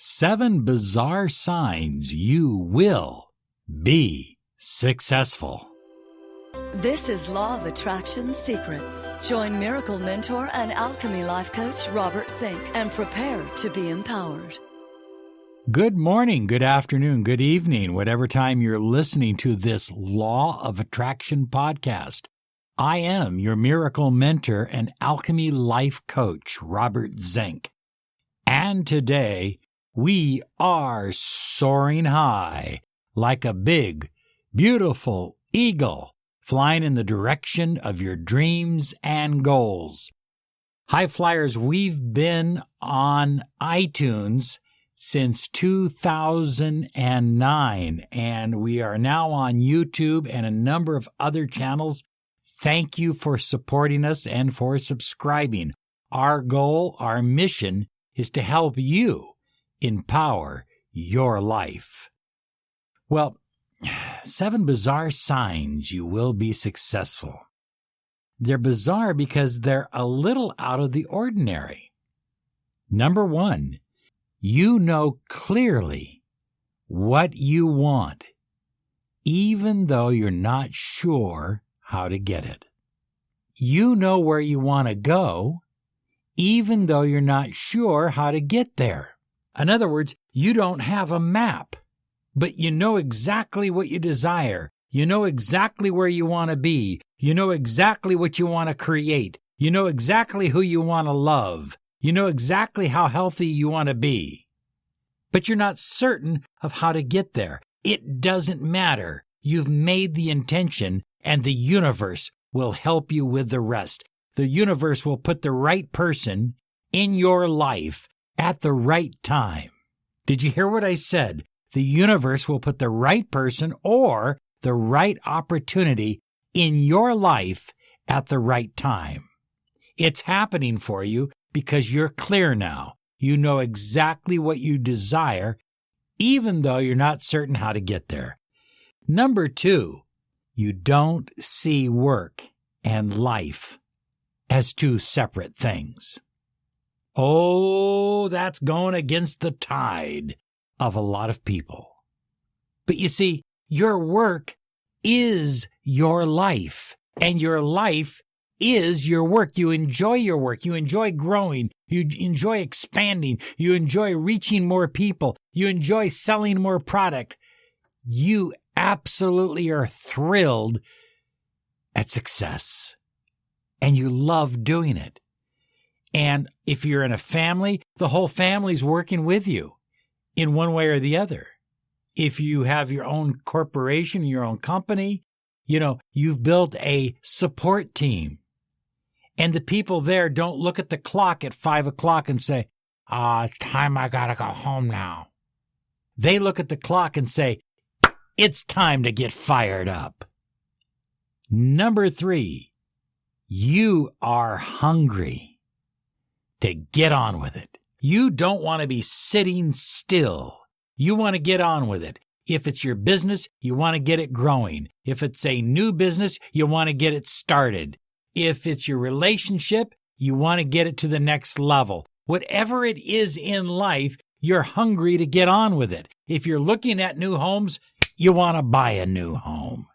7 bizarre signs you will be successful. This is Law of Attraction Secrets. Join Miracle Mentor and Alchemy Life Coach Robert Zink and prepare to be empowered. Good morning, good afternoon, good evening, whatever time you're listening to this Law of Attraction podcast. I am your Miracle Mentor and Alchemy Life Coach, Robert Zink. And today, we are soaring high like a big, beautiful eagle flying in the direction of your dreams and goals. High Flyers, we've been on iTunes since 2009, and we are now on YouTube and a number of other channels. Thank you for supporting us and for subscribing. Our goal, our mission, is to help you empower your life. Well, 7 bizarre signs you will be successful. They're bizarre because they're a little out of the ordinary. Number 1, you know clearly what you want, even though you're not sure how to get it. You know where you want to go, even though you're not sure how to get there. In other words, you don't have a map, but you know exactly what you desire. You know exactly where you want to be. You know exactly what you want to create. You know exactly who you want to love. You know exactly how healthy you want to be. But you're not certain of how to get there. It doesn't matter. You've made the intention, and the universe will help you with the rest. The universe will put the right person in your life at the right time. Did you hear what I said? The universe will put the right person or the right opportunity in your life at the right time. It's happening for you because you're clear now. You know exactly what you desire, even though you're not certain how to get there. Number 2, you don't see work and life as 2 separate things. Oh, that's going against the tide of a lot of people. But you see, your work is your life, and your life is your work. You enjoy your work. You enjoy growing. You enjoy expanding. You enjoy reaching more people. You enjoy selling more product. You absolutely are thrilled at success, and you love doing it. And if you're in a family, the whole family's working with you in one way or the other. If you have your own corporation, your own company, you've built a support team. And the people there don't look at the clock at 5 o'clock and say, it's time, I gotta go home now. They look at the clock and say, it's time to get fired up. Number 3, you are hungry to get on with it. You don't want to be sitting still. You want to get on with it. If it's your business, you want to get it growing. If it's a new business, you want to get it started. If it's your relationship, you want to get it to the next level. Whatever it is in life, you're hungry to get on with it. If you're looking at new homes, you want to buy a new home.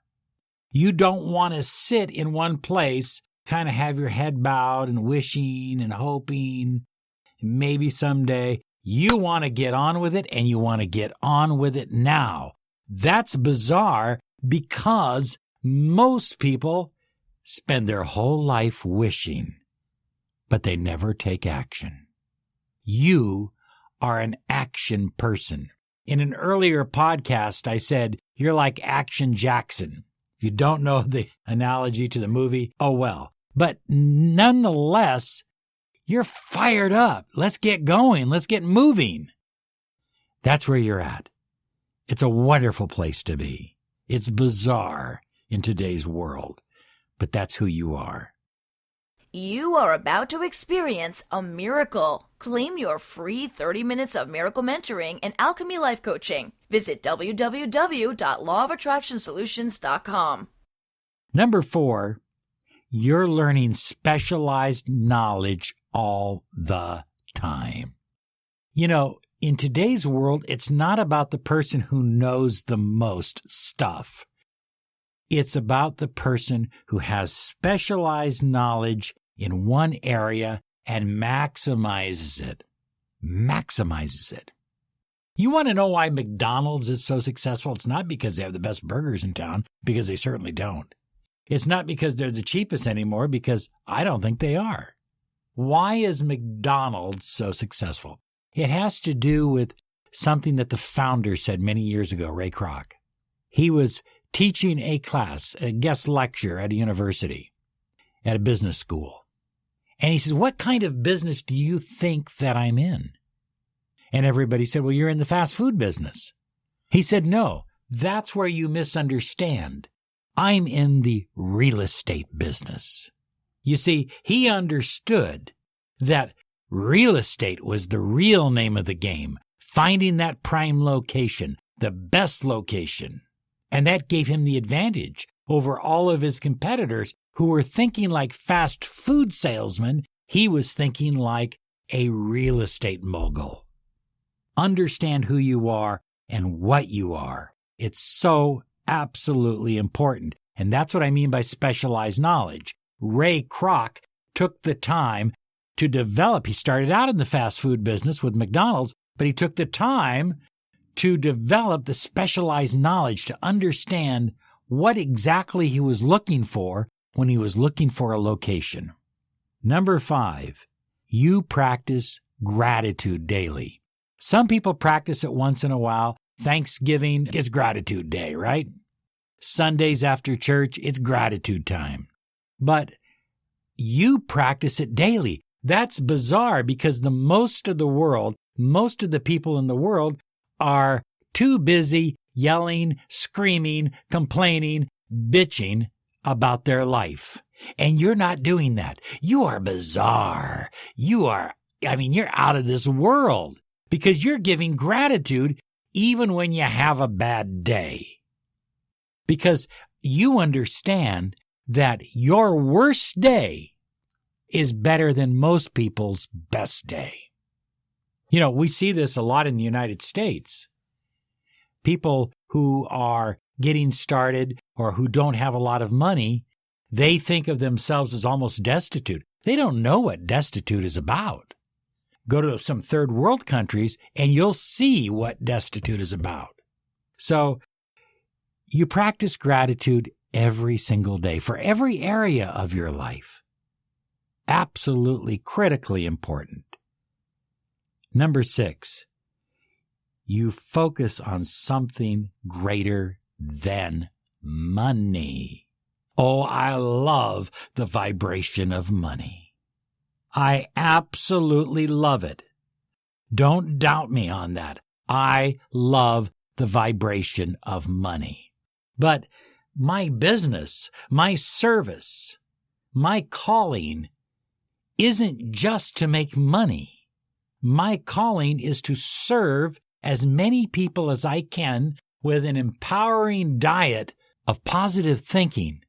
You don't want to sit in one place, kind of have your head bowed and wishing and hoping, maybe someday. You want to get on with it, and you want to get on with it now. That's bizarre because most people spend their whole life wishing, but they never take action. You are an action person. In an earlier podcast, I said, you're like Action Jackson. If you don't know the analogy to the movie, oh well. But nonetheless, you're fired up. Let's get going. Let's get moving. That's where you're at. It's a wonderful place to be. It's bizarre in today's world, but that's who you are. You are about to experience a miracle. Claim your free 30 minutes of miracle mentoring and alchemy life coaching. Visit www.lawofattractionsolutions.com. Number 4, you're learning specialized knowledge all the time. in today's world, it's not about the person who knows the most stuff. It's about the person who has specialized knowledge in one area and maximizes it. Maximizes it. You want to know why McDonald's is so successful? It's not because they have the best burgers in town, because they certainly don't. It's not because they're the cheapest anymore, because I don't think they are. Why is McDonald's so successful? It has to do with something that the founder said many years ago, Ray Kroc. He was teaching a class, a guest lecture at a university, at a business school. And he says, what kind of business do you think that I'm in? And everybody said, well, you're in the fast food business. He said, no, that's where you misunderstand. I'm in the real estate business. You see, he understood that real estate was the real name of the game, finding that prime location, the best location. And that gave him the advantage over all of his competitors who were thinking like fast food salesmen. He was thinking like a real estate mogul. Understand who you are and what you are. It's so absolutely important. And that's what I mean by specialized knowledge. Ray Kroc took the time to develop. He started out in the fast food business with McDonald's, but he took the time to develop the specialized knowledge to understand what exactly he was looking for when he was looking for a location. Number 5, you practice gratitude daily. Some people practice it once in a while. Thanksgiving, it's gratitude day, right? Sundays after church, it's gratitude time. But you practice it daily. That's bizarre because most of the people in the world are too busy yelling, screaming, complaining, bitching about their life. And you're not doing that. You are bizarre. You're out of this world because you're giving gratitude even when you have a bad day. Because you understand that your worst day is better than most people's best day. You know, we see this a lot in the United States. People who are getting started or who don't have a lot of money, they think of themselves as almost destitute. They don't know what destitute is about. Go to some third world countries and you'll see what destitute is about. So you practice gratitude every single day for every area of your life. Absolutely critically important. Number 6, you focus on something greater than money. Oh, I love the vibration of money. I absolutely love it. Don't doubt me on that. I love the vibration of money. But my business, my service, my calling isn't just to make money. My calling is to serve as many people as I can with an empowering diet of positive thinking,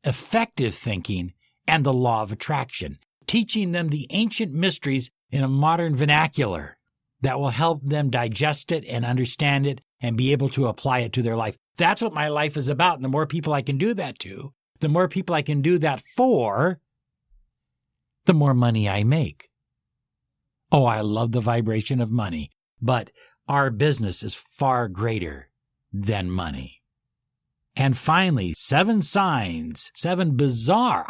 effective thinking, and the law of attraction, teaching them the ancient mysteries in a modern vernacular that will help them digest it and understand it and be able to apply it to their life. That's what my life is about. And the more people I can do that to, the more people I can do that for, the more money I make. Oh, I love the vibration of money, but our business is far greater than money. And finally, 7 signs, 7 bizarre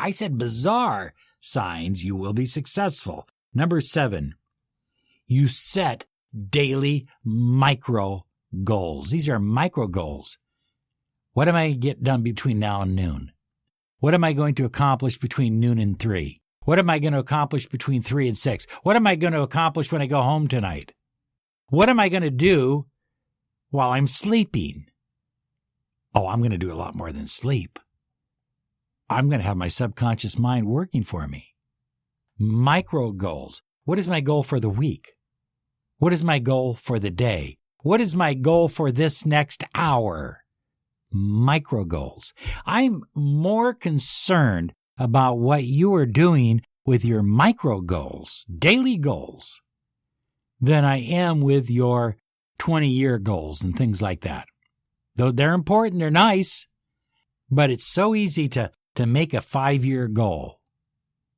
signs you will be successful. Number 7, you set daily micro goals. These are micro goals. What am I going to get done between now and noon? What am I going to accomplish between noon and 3? What am I going to accomplish between 3 and 6? What am I going to accomplish when I go home tonight? What am I going to do while I'm sleeping? Oh, I'm going to do a lot more than sleep. I'm going to have my subconscious mind working for me. Micro goals. What is my goal for the week? What is my goal for the day? What is my goal for this next hour? Micro goals. I'm more concerned about what you are doing with your micro goals, daily goals, than I am with your 20-year goals and things like that. Though they're important, they're nice, but it's so easy to make a 5-year goal.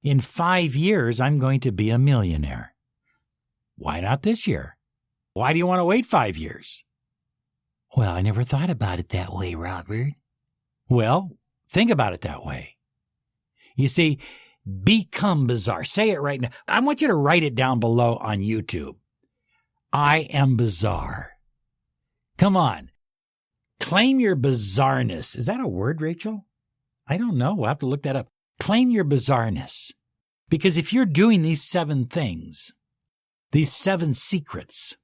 In 5 years, I'm going to be a millionaire. Why not this year? Why do you want to wait 5 years? Well, I never thought about it that way, Robert. Well, think about it that way. You see, become bizarre. Say it right now. I want you to write it down below on YouTube. I am bizarre. Come on. Claim your bizarreness. Is that a word, Rachel? I don't know. We'll have to look that up. Claim your bizarreness. Because if you're doing these 7 things, these 7 secrets,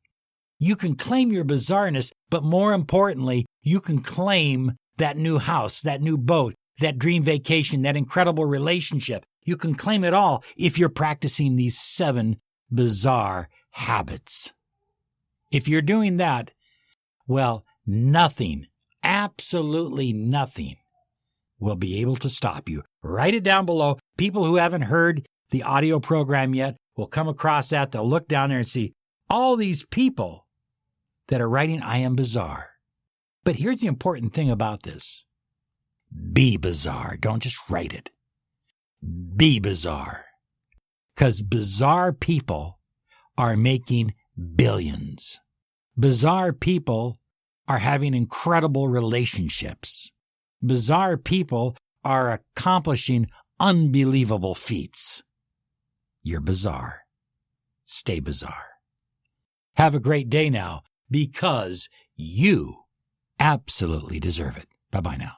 you can claim your bizarreness, but more importantly, you can claim that new house, that new boat, that dream vacation, that incredible relationship. You can claim it all if you're practicing these 7 bizarre habits. If you're doing that, well, nothing, absolutely nothing will be able to stop you. Write it down below. People who haven't heard the audio program yet will come across that. They'll look down there and see all these people that are writing, I am bizarre. But here's the important thing about this. Be bizarre. Don't just write it. Be bizarre. Because bizarre people are making billions. Bizarre people are having incredible relationships. Bizarre people are accomplishing unbelievable feats. You're bizarre. Stay bizarre. Have a great day now, because you absolutely deserve it. Bye-bye now.